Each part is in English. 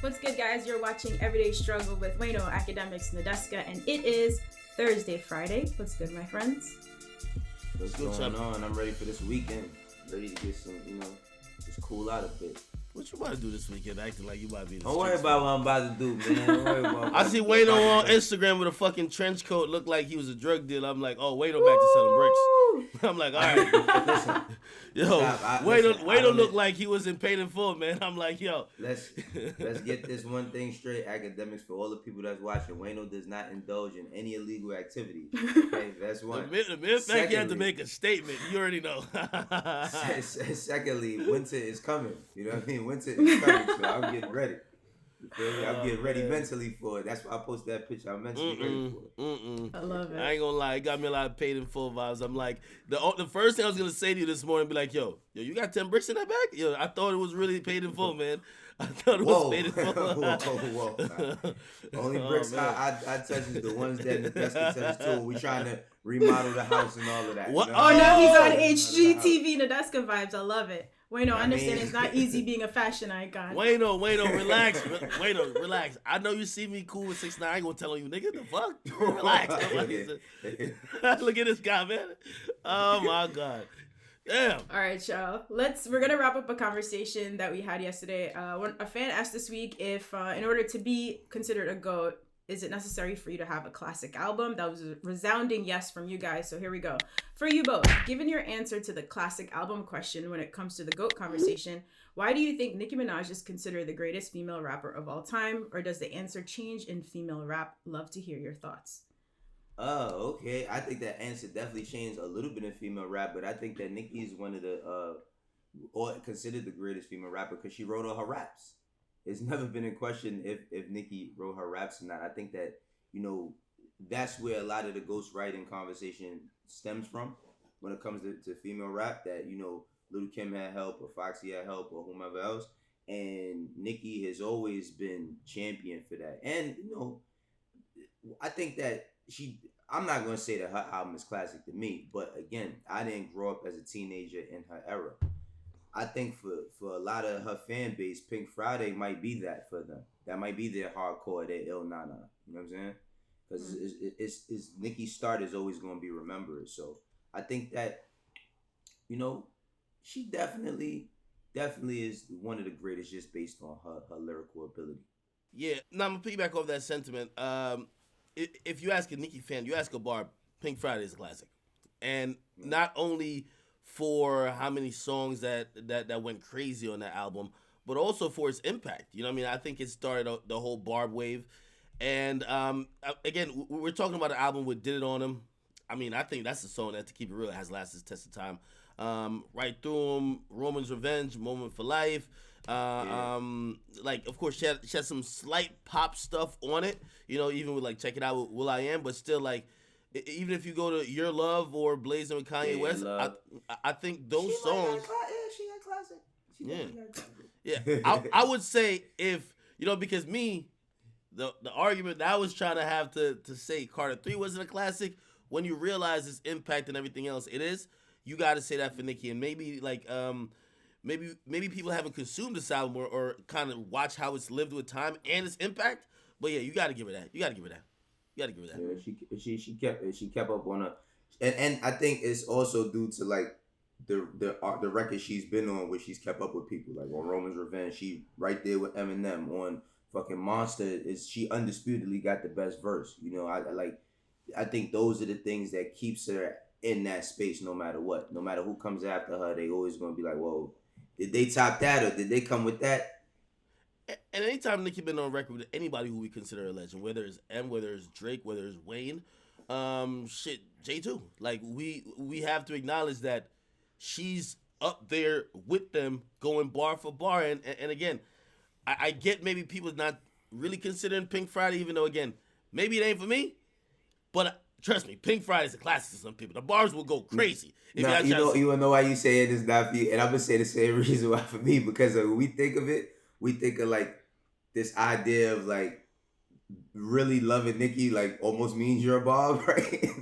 What's good, guys? You're watching Everyday Struggle with Wayno, Akademiks, Nadeska, and it is Friday. What's good, my friends? What's going on? I'm ready for this weekend. Ready to get some, just cool out a bit. What you about to do this weekend? Acting like you about to be. Don't worry about what I'm about to do, man. Don't worry about. I see Wayno on Instagram with a fucking trench coat, looked like he was a drug dealer. I'm like, oh, Wayno back to selling bricks. I'm like, all right. Listen, yo, Wayno looked like he was in Paid in Full, man. I'm like, yo. Let's get this one thing straight, Akademiks, for all the people that's watching. Wayno does not indulge in any illegal activity. Okay, that's one. The mere fact you have to make a statement, you already know. Secondly, winter is coming. You know what I mean? Winter is coming, so I'm getting ready. You feel me? I'm getting ready mentally for it. That's why I posted that picture. I'm mentally ready for it. I love it. I ain't gonna lie, it got me a lot of Paid in Full vibes. I'm like, the first thing I was gonna say to you this morning, be like, yo, you got 10 bricks in that bag? Yo, I thought it was really Paid in Full, man. I thought it was Paid in Full. Whoa. Nah. Only bricks I touch is the ones that Nadeska touches too. We trying to remodel the house and all of that. What? You know? Oh, no, he's on HGTV Nadeska vibes. I love it. Wayno, I understand it's not easy being a fashion icon. Wayno, relax. Wayno, relax. I know you see me cool with 6ix9ine. I ain't gonna tell you, nigga, the fuck? Relax. Look at this guy, man. Oh, my God. Damn. All right, y'all. We're gonna wrap up a conversation that we had yesterday. A fan asked this week if, in order to be considered a GOAT, is it necessary for you to have a classic album? That was a resounding yes from you guys. So here we go. For you both, given your answer to the classic album question when it comes to the GOAT conversation, why do you think Nicki Minaj is considered the greatest female rapper of all time? Or does the answer change in female rap? Love to hear your thoughts. Oh, okay. I think that answer definitely changed a little bit in female rap, but I think that Nicki is one of the, or considered the greatest female rapper because she wrote all her raps. It's never been in question if Nicki wrote her raps or not. I think that, that's where a lot of the ghostwriting conversation stems from when it comes to female rap, that, Lil Kim had help or Foxy had help or whomever else. And Nicki has always been champion for that. And, I think that I'm not going to say that her album is classic to me, but again, I didn't grow up as a teenager in her era. I think for a lot of her fan base, Pink Friday might be that for them. That might be their hardcore, their ill nana. You know what I'm saying? Because it's Nicki's start is always going to be remembered. So I think that, she definitely is one of the greatest just based on her lyrical ability. Yeah, now I'm going to piggyback off that sentiment. If you ask a Nicki fan, you ask a Barb, Pink Friday is a classic. And not only for how many songs that went crazy on that album, but also for its impact. You know what I mean? I think it started the whole Barb wave. And again, we're talking about an album with Did It On Him. I mean, I think that's the song that, to keep it real, has lasted the test of time. Right Through Him, Roman's Revenge, Moment for Life. Of course, she had some slight pop stuff on it, even with Check It Out with Will I Am, but still even if you go to Your Love or Blazing with Kanye West, I think those songs. She had classic. Yeah. I would say because me, the argument that I was trying to have to say Carter 3 wasn't a classic, when you realize its impact and everything else it is, you got to say that for Nicki. And maybe maybe people haven't consumed this album or kind of watch how it's lived with time and its impact. But yeah, you got to give her that. Yeah, she kept up on her, and I think it's also due to the record she's been on, where she's kept up with people. Like on Roman's Revenge, she right there with Eminem. On fucking Monster, she undisputedly got the best verse. I think those are the things that keeps her in that space, no matter what. No matter who comes after her, they always gonna be like, whoa, did they top that or did they come with that? And anytime Nicki been on record with anybody who we consider a legend, whether it's M, whether it's Drake, whether it's Wayne, J2. We have to acknowledge that she's up there with them, going bar for bar. And again, I get maybe people not really considering Pink Friday, even though, again, maybe it ain't for me. But trust me, Pink Friday is a classic to some people. The bars will go crazy. You will know why you say it is not for you. And I'm going to say the same reason why for me. Because when we think of it, we think of this idea of really loving Nicki almost means you're a Bob, right?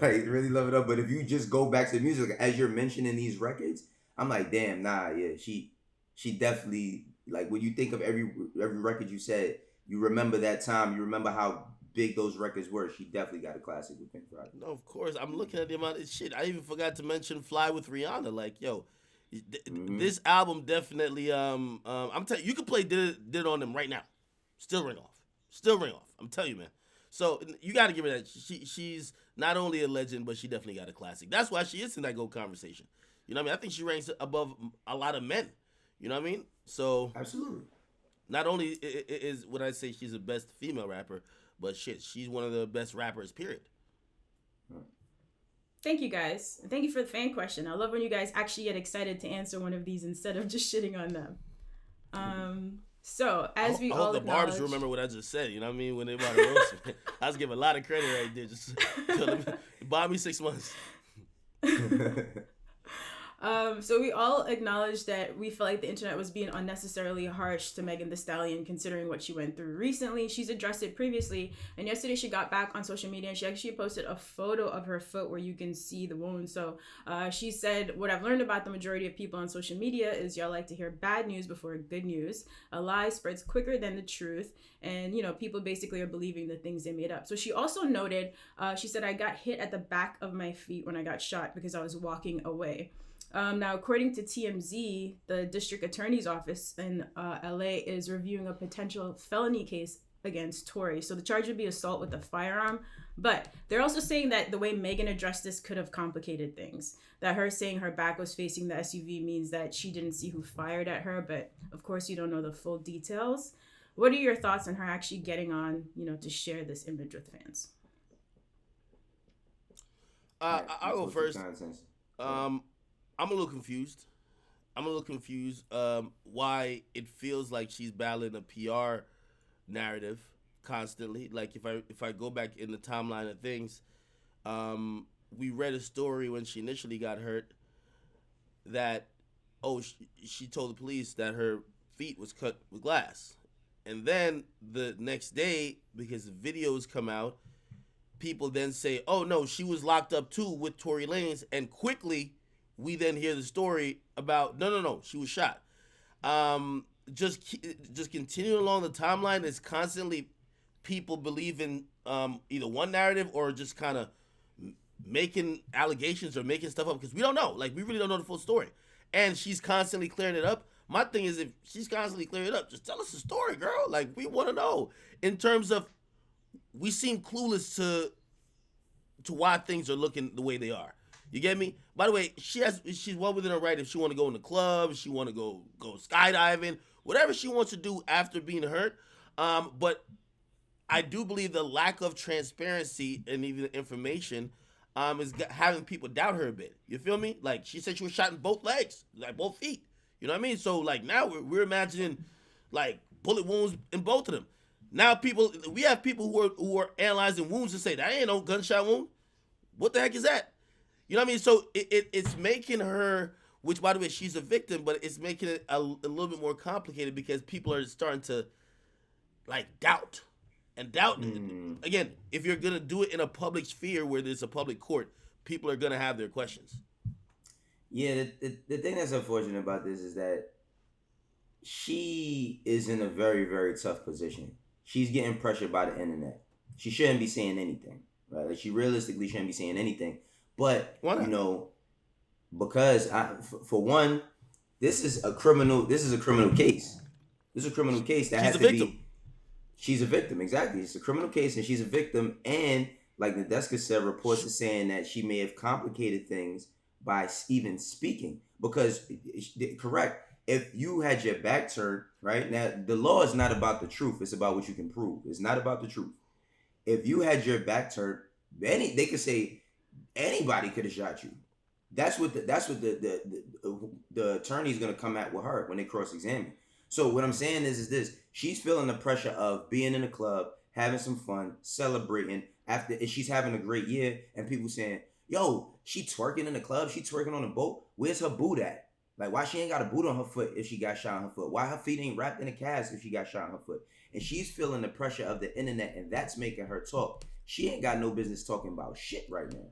Really love it up. But if you just go back to the music, as you're mentioning these records, I'm like, damn, nah, yeah, she she definitely, like, when you think of every record you said, you remember that time. You remember how big those records were. She definitely got a classic with Pink Friday. No, of course. I'm looking at the amount of shit. I even forgot to mention "Fly" with Rihanna. Like, yo, this album definitely. I'm telling you, you could play "Did It on Them" right now, still ring off. I'm telling you, man. So you got to give her that. She's not only a legend, but she definitely got a classic. That's why she is in that GOAT conversation. You know what I mean? I think she ranks above a lot of men. You know what I mean? So absolutely. Not only is would I say she's the best female rapper, but shit, she's one of the best rappers, period. Thank you guys. Thank you for the fan question. I love when you guys actually get excited to answer one of these instead of just shitting on them. So, as we all hope the barbs remember what I just said, you know what I mean? When they about to roast me. I was giving a lot of credit right there. Just buy me 6 months. So we all acknowledge that we feel like the internet was being unnecessarily harsh to Megan Thee Stallion considering what she went through recently. She's addressed it previously, and yesterday she got back on social media and she actually posted a photo of her foot where you can see the wound. So she said, what I've learned about the majority of people on social media is y'all like to hear bad news before good news. A lie spreads quicker than the truth, and you know, people basically are believing the things they made up. So she also noted, she said, I got hit at the back of my feet when I got shot because I was walking away. Now, according to TMZ, the district attorney's office in LA is reviewing a potential felony case against Tory. So the charge would be assault with a firearm. But they're also saying that the way Megan addressed this could have complicated things. That her saying her back was facing the SUV means that she didn't see who fired at her. But of course, you don't know the full details. What are your thoughts on her actually getting on, you know, to share this image with fans? I'll go first. I'm a little confused. Why it feels like she's battling a PR narrative constantly. Like if I go back in the timeline of things, we read a story when she initially got hurt that she told the police that her feet was cut with glass, and then the next day, because the videos come out, people then say, oh no, she was locked up too with Tory Lanez, and quickly we then hear the story about no, she was shot. Just continuing along the timeline is constantly people believe in either one narrative or just kind of making allegations or making stuff up because we don't know. Like, we really don't know the full story. And she's constantly clearing it up. My thing is, if she's constantly clearing it up, just tell us the story, girl. Like, we want to know. In terms of, we seem clueless to why things are looking the way they are. You get me? By the way, she's well within her right if she want to go in the club, if she want to go skydiving, whatever she wants to do after being hurt. But I do believe the lack of transparency and even information is having people doubt her a bit. You feel me? Like, she said she was shot in both legs, like both feet. You know what I mean? So like now we're imagining like bullet wounds in both of them. Now we have people who are analyzing wounds and say that ain't no gunshot wound. What the heck is that? You know what I mean? So it's making her, which by the way, she's a victim, but it's making it a little bit more complicated because people are starting to like doubt. And doubt, again, if you're going to do it in a public sphere where there's a public court, people are going to have their questions. Yeah, the thing that's unfortunate about this is that she is in a very, very tough position. She's getting pressured by the internet. She shouldn't be saying anything, right? Like, she realistically shouldn't be saying anything. But, you know, because, for one, this is a criminal case. This is a criminal case that has to be... She's a victim, exactly. It's a criminal case, and she's a victim. And like Nadeska said, reports are saying that she may have complicated things by even speaking. Because, correct, if you had your back turned, right? Now, the law is not about the truth. It's about what you can prove. It's not about the truth. If you had your back turned, they could say anybody could have shot you. That's what the attorney's going to come at with her when they cross-examine. So what I'm saying is this: she's feeling the pressure of being in a club, having some fun, celebrating and she's having a great year, and people saying, "Yo, she twerking in the club, she twerking on the boat. Where's her boot at? Like, why she ain't got a boot on her foot if she got shot on her foot? Why her feet ain't wrapped in a cast if she got shot on her foot?" And she's feeling the pressure of the internet, and that's making her talk. She ain't got no business talking about shit right now.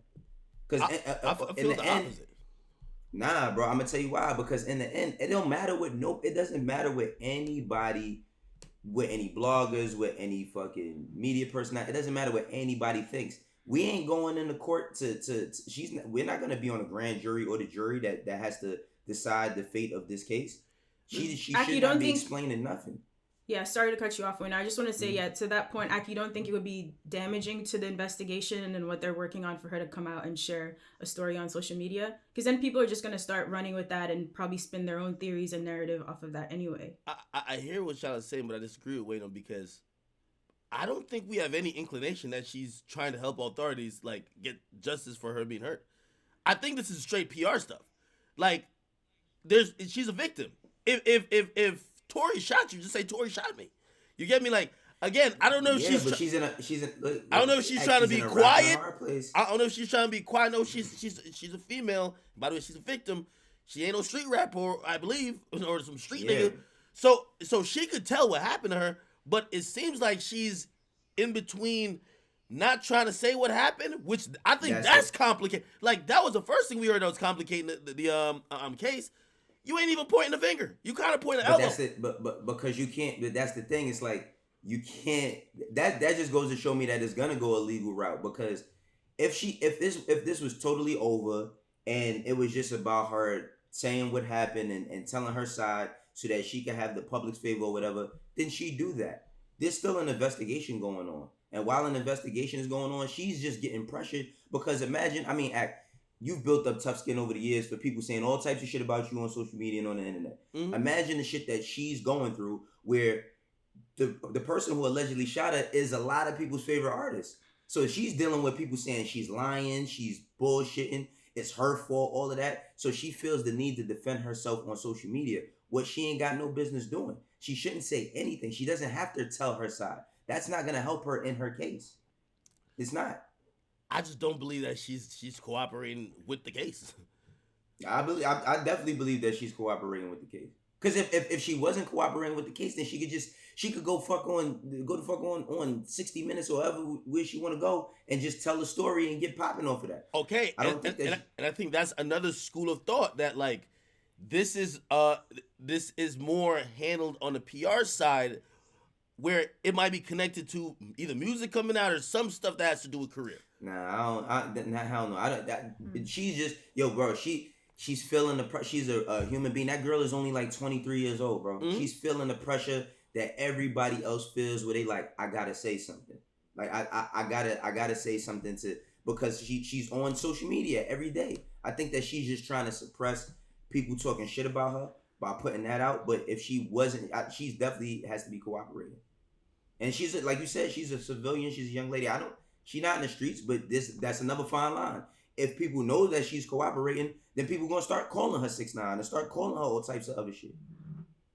Because I feel the opposite. Nah, bro. I'm gonna tell you why. Because in the end, it don't matter what It doesn't matter what anybody, with any bloggers, with any fucking media person. It doesn't matter what anybody thinks. We ain't going into court to we're not gonna be on a grand jury or the jury that has to decide the fate of this case. She should not be explaining nothing. Yeah, sorry to cut you off, Wayno. I just want to say, to that point, Aki, you don't think it would be damaging to the investigation and what they're working on for her to come out and share a story on social media? Because then people are just going to start running with that and probably spin their own theories and narrative off of that anyway. I hear what y'all are saying, but I disagree with Wayno because I don't think we have any inclination that she's trying to help authorities, like, get justice for her being hurt. I think this is straight PR stuff. Like, she's a victim. If Tory shot you, just say Tory shot me. You get me? Like, again, I don't know if I don't know if she's trying to be quiet. I don't know if she's trying to be quiet. No, she's a female. By the way, she's a victim. She ain't no street rapper, I believe, or some street nigga. So she could tell what happened to her, but it seems like she's in between not trying to say what happened, which I think that's complicated. Like, that was the first thing we heard that was complicating the case. You ain't even pointing the finger. You kind of point the elbow. That's it. But because you can't. But that's the thing. It's like you can't. That just goes to show me that it's gonna go a legal route. Because if this was totally over and it was just about her saying what happened and telling her side so that she can have the public's favor or whatever, then she'd do that. There's still an investigation going on, and while an investigation is going on, she's just getting pressured. Because imagine, you've built up tough skin over the years for people saying all types of shit about you on social media and on the internet. Mm-hmm. Imagine the shit that she's going through where the person who allegedly shot her is a lot of people's favorite artist. So she's dealing with people saying she's lying, she's bullshitting, it's her fault, all of that. So she feels the need to defend herself on social media, what she ain't got no business doing. She shouldn't say anything. She doesn't have to tell her side. That's not going to help her in her case. It's not. I just don't believe that she's cooperating with the case. I definitely believe that she's cooperating with the case. Because if she wasn't cooperating with the case, then she could go the fuck on 60 Minutes or where she want to go and just tell a story and get popping off of that. Okay, and I think that's another school of thought that, like, this is more handled on the PR side, where it might be connected to either music coming out or some stuff that has to do with career. Nah, hell no. She's just, bro, she's feeling the pressure. She's a human being. That girl is only like 23 years old, bro. Mm-hmm. She's feeling the pressure that everybody else feels where they like, I gotta say something. Like, I gotta say something because she's on social media every day. I think that she's just trying to suppress people talking shit about her by putting that out. But if she wasn't, she's definitely has to be cooperating. And she's, like you said, she's a civilian. She's a young lady. She's not in the streets, but that's another fine line. If people know that she's cooperating, then people gonna start calling her 6ix9ine and start calling her all types of other shit.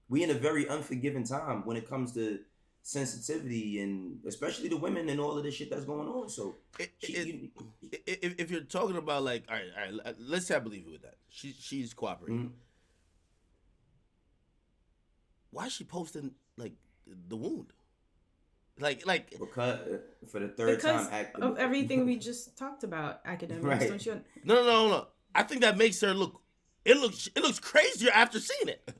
We in a very unforgiving time when it comes to sensitivity, and especially the women and all of this shit that's going on. So if you're talking about, like, all right, let's say I believe you with that. She's cooperating. Mm-hmm. Why is she posting, like, the wound? Like because for the third time of everything we just talked about, Akademiks. Right. Don't you? No. I think that makes her look. It looks crazier after seeing it.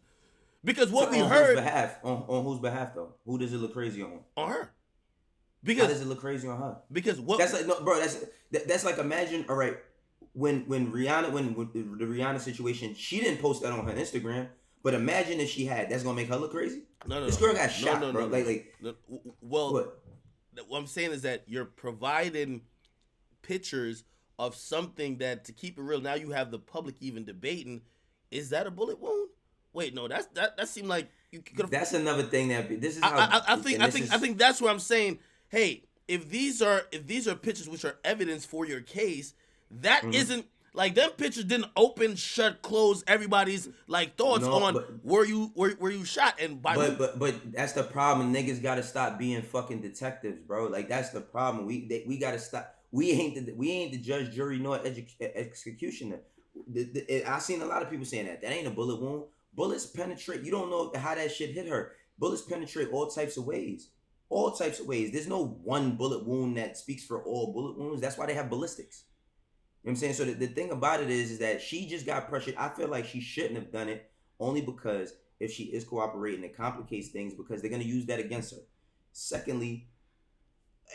Because what we heard on whose behalf though? Who does it look crazy on? On her. Because how does it look crazy on her? Because what? That's like, no, bro. That's like, imagine. All right, when Rihanna when the Rihanna situation, she didn't post that on her Instagram. But imagine if she had. That's gonna make her look crazy. No. This girl got shot, bro. Well, what I'm saying is that you're providing pictures of something that, to keep it real, now you have the public even debating, is that a bullet wound? Wait, no, that seemed like you could have. That's another thing this is how I think that's where I'm saying, hey, if these are pictures which are evidence for your case, that isn't. Like, them pictures didn't open, shut, close everybody's, like, thoughts were you shot and by who? But that's the problem. Niggas gotta stop being fucking detectives, bro. Like, that's the problem. We gotta stop. We ain't the judge, jury, nor executioner. I seen a lot of people saying that ain't a bullet wound. Bullets penetrate. You don't know how that shit hit her. Bullets penetrate all types of ways. All types of ways. There's no one bullet wound that speaks for all bullet wounds. That's why they have ballistics. what I'm saying? So the thing about it is that she just got pressured. I feel like she shouldn't have done it only because if she is cooperating, it complicates things because they're going to use that against her. Secondly,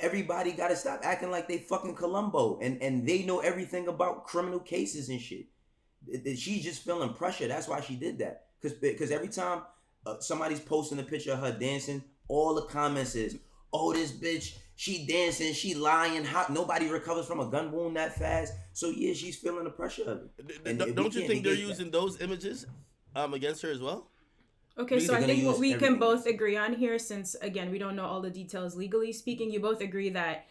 everybody got to stop acting like they fucking Columbo and they know everything about criminal cases and shit. She's just feeling pressure. That's why she did that. Because every time somebody's posting a picture of her dancing, all the comments is, oh, this bitch, she dancing, she lying, hot. Nobody recovers from a gun wound that fast. So yeah, she's feeling the pressure of it. And don't you think they're using those images against her as well? Okay, so I think what we can both agree on here, since again we don't know all the details legally speaking, you both agree that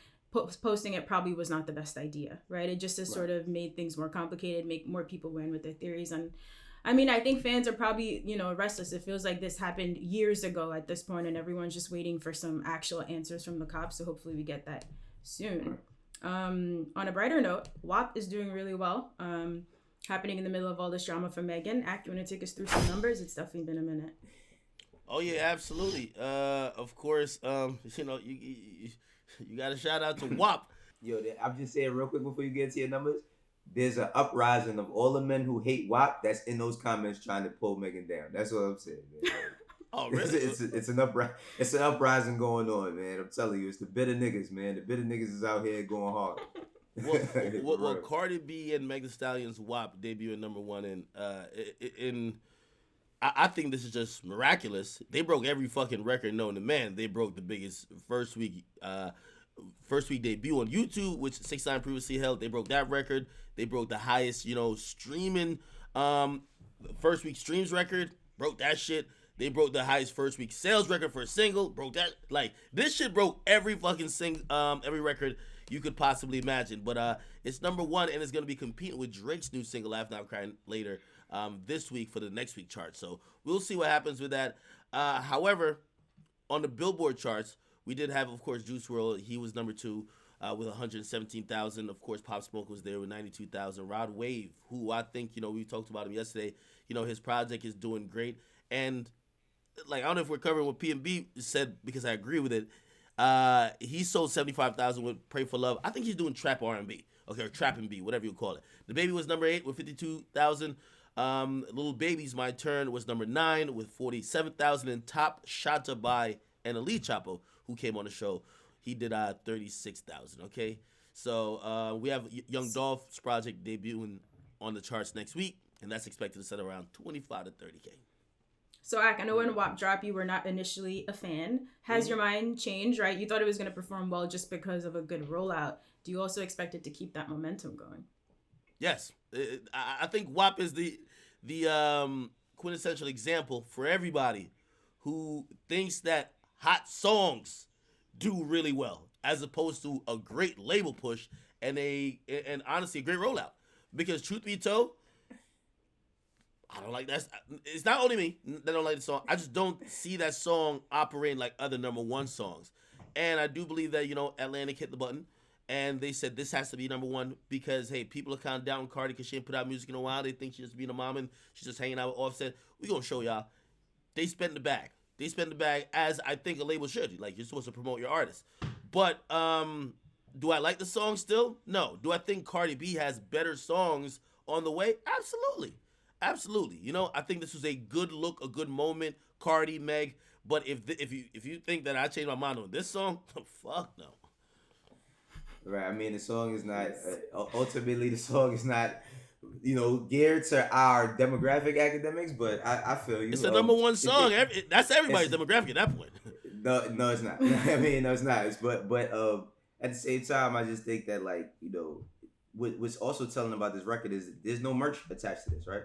posting it probably was not the best idea, right? It just has sort of made things more complicated, make more people win with their theories. And I mean, I think fans are probably, restless. It feels like this happened years ago at this point, and everyone's just waiting for some actual answers from the cops. So hopefully we get that soon. On a brighter note, WAP is doing really well. Happening in the middle of all this drama for Megan. Act, you want to take us through some numbers? It's definitely been a minute. Oh yeah, absolutely. Of course, you got to shout out to WAP. Yo, I'm just saying real quick before you get to your numbers. There's an uprising of all the men who hate WAP that's in those comments trying to pull Megan down. That's what I'm saying, man. Oh, really? It's an uprising going on, man. I'm telling you, it's the bitter niggas, man. The bitter niggas is out here going hard. Well, Cardi B and Megan Thee Stallion's WAP debuted #1 I think this is just miraculous. They broke every fucking record known to man. They broke the biggest first week debut on YouTube, which 6ix9ine previously held. They broke that record. They broke the highest, streaming first week streams record. Broke that shit. They broke the highest first week sales record for a single. Broke that. Like, this shit broke every fucking every record you could possibly imagine. But it's #1, and it's gonna be competing with Drake's new single "Laugh Not Cry Later" this week for the next week chart. So we'll see what happens with that. However, on the Billboard charts, we did have, of course, Juice WRLD. He was #2 with 117,000. Of course, Pop Smoke was there with 92,000. Rod Wave, who I think, we talked about him yesterday. His project is doing great. And, I don't know if we're covering what P&B said because I agree with it. He sold 75,000 with Pray for Love. I think he's doing trap R&B. Okay, or trap and B, whatever you call it. The Baby was #8 with 52,000. Lil Baby's My Turn was #9 with 47,000. And Top Shotta by and Elite Chapo, who came on the show, he did 36,000. Okay, so we have Young Dolph's project debuting on the charts next week, and that's expected to set around 25 to 30K. So, Ak, I know when WAP dropped, you were not initially a fan. Has your mind changed, right? You thought it was going to perform well just because of a good rollout. Do you also expect it to keep that momentum going? Yes. I think WAP is the quintessential example for everybody who thinks that hot songs do really well, as opposed to a great label push and honestly a great rollout. Because truth be told, I don't like that. It's not only me that don't like the song. I just don't see that song operating like other #1 songs. And I do believe that, Atlantic hit the button and they said this has to be #1 because, hey, people are kind of down with Cardi because she ain't put out music in a while. They think she's just being a mom and she's just hanging out with Offset. We're going to show y'all. They spend the bag. They spend the bag as I think a label should. Like, you're supposed to promote your artist. But do I like the song still? No. Do I think Cardi B has better songs on the way? Absolutely. Absolutely. I think this was a good look, a good moment, Cardi, Meg. But if you think that I changed my mind on this song, fuck no. Right. I mean, the song is not ultimately the song is not geared to our demographic academics, but I feel you. It's a #1 song. That's everybody's demographic at that point. No, it's not. I mean, no, it's not. But at the same time, I just think that what's also telling about this record is there's no merch attached to this, right?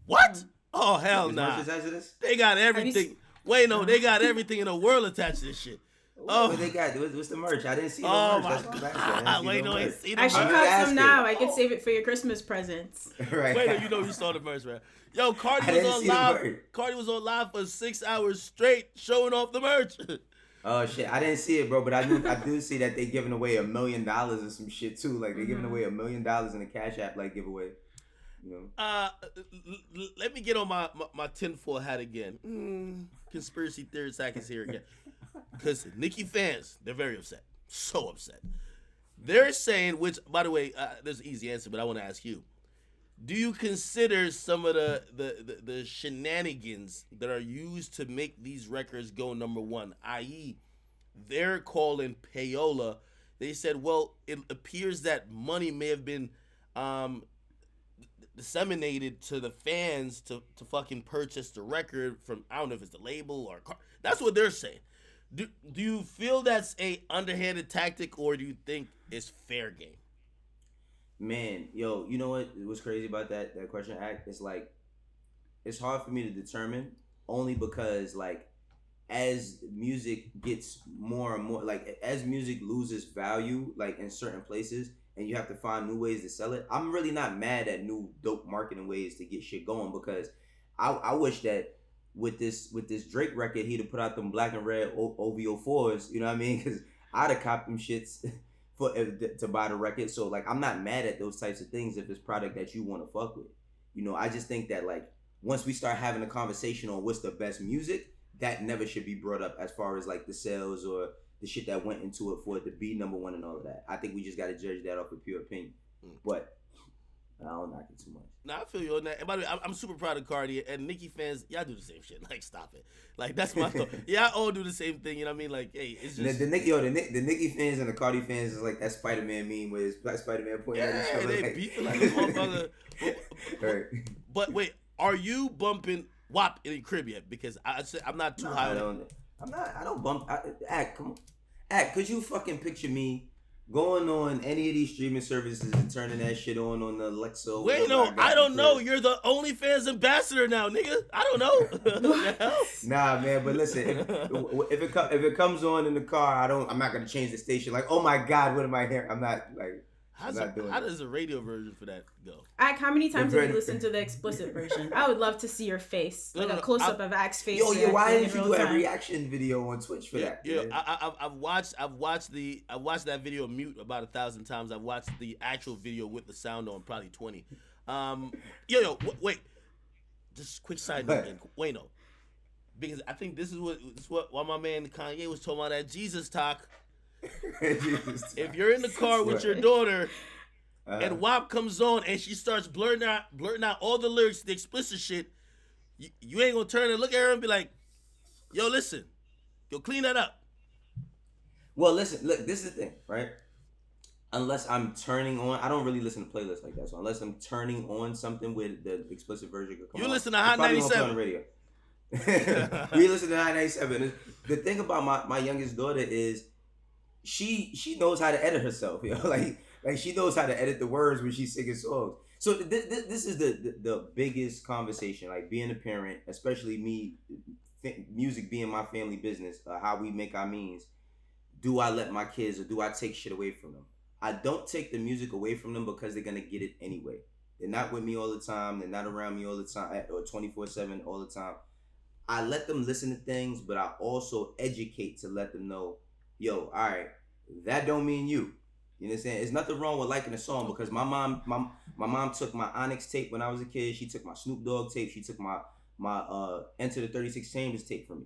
What? Oh, hell no. Merch attached to this? They got everything. Wait, no, they got everything in the world attached to this shit. Oh, what they got? What's the merch? I didn't see no merch. Wait, no, I ain't seen the I merch. should cut some now. I could save it for your Christmas presents. Right. Wait, you saw the merch, man. Yo, Cardi was on live. Cardi was on live for 6 hours straight showing off the merch. Oh shit, I didn't see it, bro, but I do see that they giving away $1 million or some shit too. Like, they're giving away $1 million in a Cash App giveaway. Let me get on my tinfoil hat again. Conspiracy theorist Zach is here again. Because Nicki fans, they're very upset. So upset. They're saying, which, by the way, there's an easy answer, but I want to ask you. Do you consider some of the shenanigans that are used to make these records go number one, i.e., they're calling payola? They said, well, it appears that money may have been disseminated to the fans to fucking purchase the record from, I don't know if it's the label or that's what they're saying. Do you feel that's a underhanded tactic, or do you think it's fair game? Man, yo, you know what was crazy about that question, Act? It's like, it's hard for me to determine, only because, like, as music gets more and more, like, as music loses value, like, in certain places, and you have to find new ways to sell it, I'm really not mad at new dope marketing ways to get shit going, because I wish that with this Drake record, he'd have put out them black and red OVO 4s, you know what I mean? Because I'd have copped them shits to buy the record. So, like, I'm not mad at those types of things if it's product that you want to fuck with. You know, I just think that, like, once we start having a conversation on what's the best music, that never should be brought up as far as, like, the sales or the shit that went into it for it to be number one and all of that. I think we just got to judge that off of pure opinion. But I don't knock it too much. No, I feel you on that. And by the way, I'm super proud of Cardi, and Nicki fans, y'all do the same shit. Like, stop it. Like, that's my thought. Y'all all do the same thing, you know what I mean? Like, hey, it's just... The Nicki fans and the Cardi fans is like that Spider-Man meme where it's Black Spider-Man pointing at each other. They like... beefing like this motherfucker. Right. But wait, are you bumping WAP in the crib yet? Because I'm not too high on it. I don't bump... Act, come on. Act, could you fucking picture me going on any of these streaming services and turning that shit on the Alexa? Wait, no, I don't know. You're the OnlyFans ambassador now, nigga. I don't know. Nah, man, but listen, if it comes on in the car, I'm not gonna change the station. Like, oh my God, what am I hearing? I'm not like. How does the radio version for that go? How many times have you listened to the explicit version? I would love to see your face, like a close up of Act's face. Yo, why didn't you do a reaction video on Twitch for that? Yeah, I've watched that video mute about 1,000 times. I've watched the actual video with the sound on probably 20. Wait, just quick side note, Wayno, because I think this is what my man Kanye was talking about, that Jesus talk. If you're in the car with your daughter and WAP comes on and she starts blurting out all the lyrics, the explicit shit, you ain't gonna turn and look at her and be like, yo, listen, yo, clean that up. Well, listen, look, this is the thing, right? Unless I'm turning on, I don't really listen to playlists like that. So unless I'm turning on something with the explicit version, could come you on, listen to Hot 97 on the radio. We listen to Hot 97. The thing about my youngest daughter is, she knows how to edit herself, you know, like she knows how to edit the words when she's singing songs. So this is the biggest conversation, like being a parent, especially me, music being my family business, how we make our means. Do I let my kids, or do I take shit away from them? I don't take the music away from them because they're gonna get it anyway. They're not with me all the time. They're not around me all the time, or 24/7 all the time. I let them listen to things, but I also educate to let them know, yo, all right, that don't mean you. You know what I'm saying? There's nothing wrong with liking a song, because my mom took my Onyx tape when I was a kid. She took my Snoop Dogg tape. She took my Enter the 36 Chambers tape from me.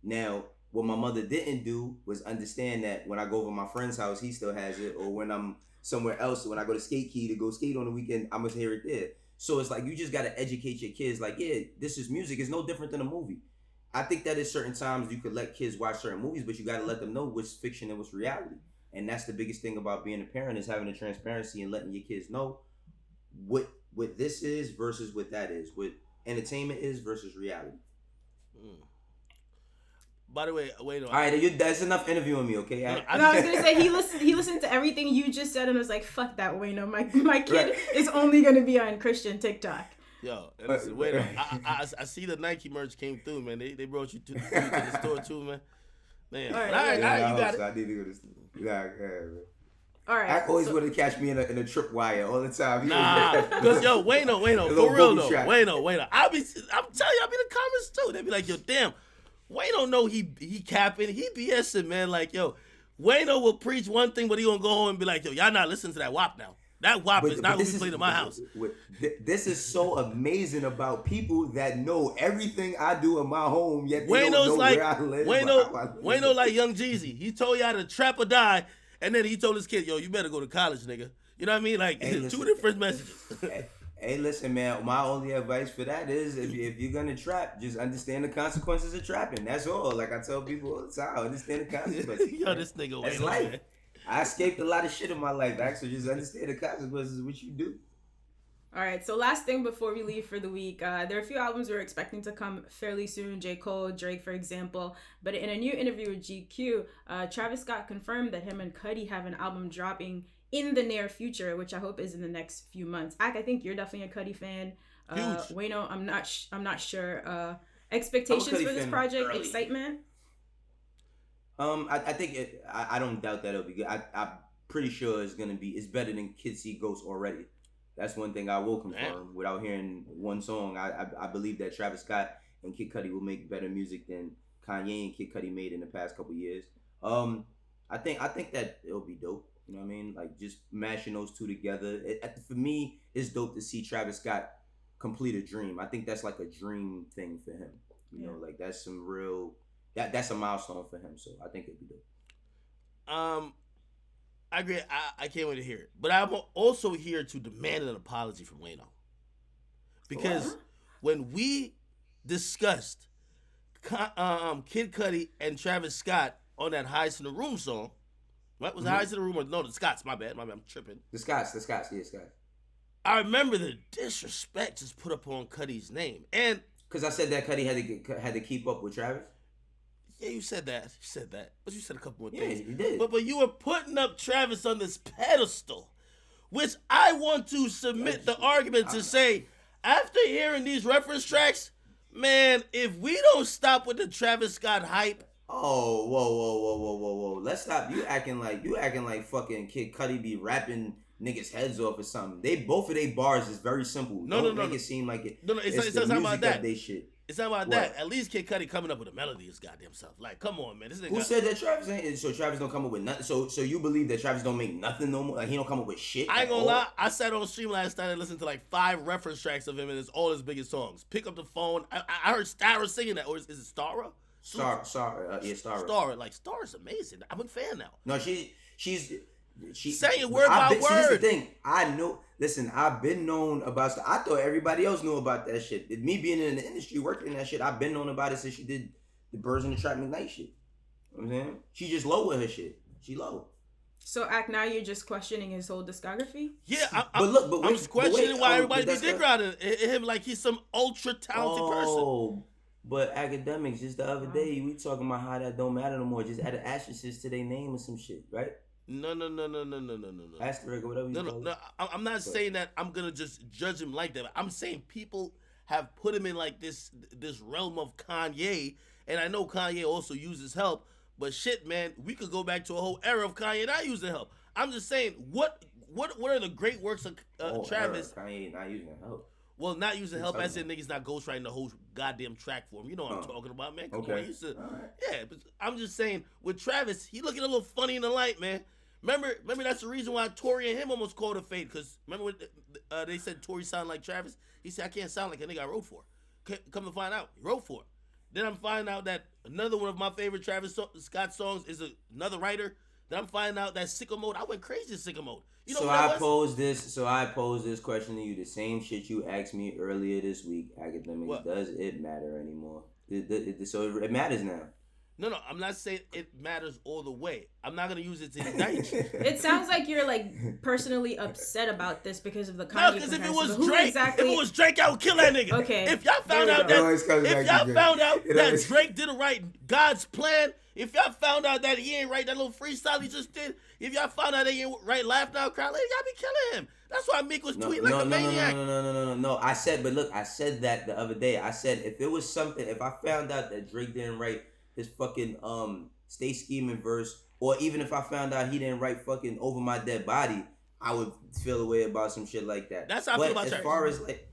Now, what my mother didn't do was understand that when I go over my friend's house, he still has it, or when I'm somewhere else, when I go to Skate Key to go skate on the weekend, I must hear it there. So it's like, you just got to educate your kids. Like, yeah, this is music. It's no different than a movie. I think that at certain times you could let kids watch certain movies, but you got to let them know what's fiction and what's reality. And that's the biggest thing about being a parent, is having the transparency and letting your kids know what this is versus what that is, what entertainment is versus reality. By the way, wait. All right, that's enough interviewing me, okay? I was gonna say he listened to everything you just said and was like, "Fuck that, Wayno. My kid is only gonna be on Christian TikTok." Yo, listen, wait. I see the Nike merch came through, man. They brought you to the store too, man. Man, all right, you got it. I need to go to man. All right. I always want to catch me in a tripwire all the time. Nah, because yo, Wayno, for real though, Wayno. I'm telling you, I'll be in the comments too. They be like, yo, damn, Wayno know he capping, he BSing, man. Like, yo, Wayno will preach one thing, but he gonna go home and be like, yo, y'all not listening to that WAP now. That WAP is not what we played in my house. This is so amazing about people that know everything I do in my home, yet they don't know where I live. Wayno like Young Jeezy. He told y'all to trap or die, And then he told his kid, yo, you better go to college, nigga. You know what I mean? Like, Hey, two different messages. Hey, listen, man. My only advice for that is if you're gonna trap, just understand the consequences of trapping. That's all. Like I tell people all the time, understand the consequences. Yo, this nigga That's Wayno, life. man. I escaped a lot of shit in my life, actually. Just understand the consequences of what you do. All right, so last thing before we leave for the week, there are a few albums we're expecting to come fairly soon. J. Cole, Drake, for example. But in a new interview with GQ, Travis Scott confirmed that him and Cudi have an album dropping in the near future, which I hope is in the next few months. I think you're definitely a Cudi fan. Wayno, I'm not sure. Expectations for this project, early. Excitement. I think I don't doubt that it'll be good. I'm pretty sure it's better than Kids See Ghosts already. That's one thing I will confirm without hearing one song. I believe that Travis Scott and Kid Cudi will make better music than Kanye and Kid Cudi made in the past couple years. I think that it'll be dope. You know what I mean? Like just mashing those two together. For me, it's dope to see Travis Scott complete a dream. I think that's like a dream thing for him. You know, like that's some real that's a milestone for him. So I think it'd be dope. I agree. I can't wait to hear it. But I'm also here to demand an apology from Wayno. Because when we discussed Kid Cudi and Travis Scott on that Highest in the Room song, what was the Highest in the Room? Or no, the Scotts. My bad. I'm tripping. The Scotts. Yeah, Scotts. I remember the disrespect just put up on Cudi's name. And because I said that Cudi had to keep up with Travis. Yeah, you said that. But you said a couple more things. Yeah, you did. But you were putting up Travis on this pedestal, which I want to submit the argument to say, after hearing these reference tracks, man, if we don't stop with the Travis Scott hype. Oh, whoa. Let's stop. You acting like fucking Kid Cudi be rapping niggas' heads off or something. Both of they bars is very simple. Don't make it seem like it. No, it's not about that. They shit. It's not about that. At least Kid Cudi coming up with a melody is goddamn self. Like, come on, man. This nigga. Who said that Travis ain't? So Travis don't come up with nothing. So you believe that Travis don't make nothing no more? Like he don't come up with shit? I ain't gonna lie. I sat on stream last night and listened to like 5 reference tracks of him, and it's all his biggest songs. Pick up the phone. I heard Starra singing that, or is it Starra? Starra. Starra. Like Starra's amazing. I'm a fan now. No, she's saying word by word. See, this is the thing. I know. Listen, I've been known about. I thought everybody else knew about that shit. Me being in the industry, working in that shit, I've been known about it since she did the Birds in the Trap McKnight shit. You know what I'm saying? She just low with her shit. She low. So, now you're just questioning his whole discography? Yeah, I'm just questioning why everybody be dick riding him like he's some ultra talented person. Oh, but Akademiks, just the other day, we talking about how that don't matter no more. Just add an asterisk to their name or some shit, right? No. Asterisk or whatever you call it. No. I'm not saying that I'm gonna just judge him like that. I'm saying people have put him in like this realm of Kanye, and I know Kanye also uses help. But shit, man, we could go back to a whole era of Kanye not using help. I'm just saying, what are the great works of Travis? Kanye not using help. Well, not using help, as in niggas not ghostwriting the whole goddamn track for him. You know what I'm talking about, man. Come on, yeah, but I'm just saying, with Travis, he looking a little funny in the light, man. Remember that's the reason why Tory and him almost called a fade, because remember when they said Tory sounded like Travis? He said, I can't sound like a nigga I wrote for. Come to find out, he wrote for it. Then I'm finding out that another one of my favorite Travis Scott songs is another writer. Then I'm finding out that Sicko Mode, I went crazy in Sicko Mode. You know I pose this question to you, the same shit you asked me earlier this week, Akademiks. What? Does it matter anymore? So it matters now. No, I'm not saying it matters all the way. I'm not gonna use it to indict you. It sounds like you're like personally upset about this because of the Kanye. No, because if it was Drake, I would kill that nigga. Okay. If y'all found out that Drake didn't write God's Plan, if y'all found out that he ain't write that little freestyle he just did, if y'all found out that he ain't write Laugh Now Cry Later, y'all be killing him. That's why Meek was tweeting like a maniac. No. I said that the other day. I said if I found out that Drake didn't write his fucking Stay Scheming verse, or even if I found out he didn't write fucking Over My Dead Body, I would feel a way about some shit like that. That's how I feel about Travis. As far as like,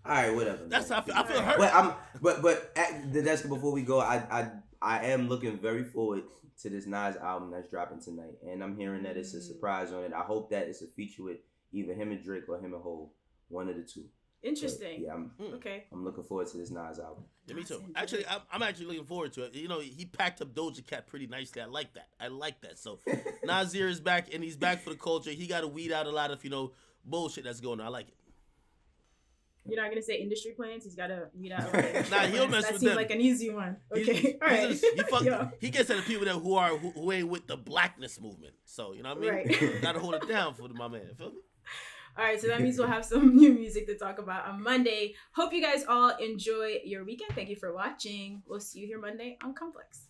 all right, whatever. That's how I feel hurt. But that's before we go. I am looking very forward to this Nas album that's dropping tonight, and I'm hearing that it's a surprise on it. I hope that it's a feature with either him and Drake or him and Hov, one of the two. Interesting. Yeah, Okay. I'm looking forward to this Nas album. Yeah, me too. Actually, I'm actually looking forward to it. You know, he packed up Doja Cat pretty nicely. I like that. So Nasir is back, and he's back for the culture. He got to weed out a lot of, bullshit that's going on. I like it. You're not gonna say industry plans. He's gotta weed out. Nah, he'll mess that with seems them. like an easy one. Okay, all right. He gets at the people that who ain't with the blackness movement. So you know what I mean. Right. Gotta hold it down for my man. Feel me? All right, so that means we'll have some new music to talk about on Monday. Hope you guys all enjoy your weekend. Thank you for watching. We'll see you here Monday on Complex.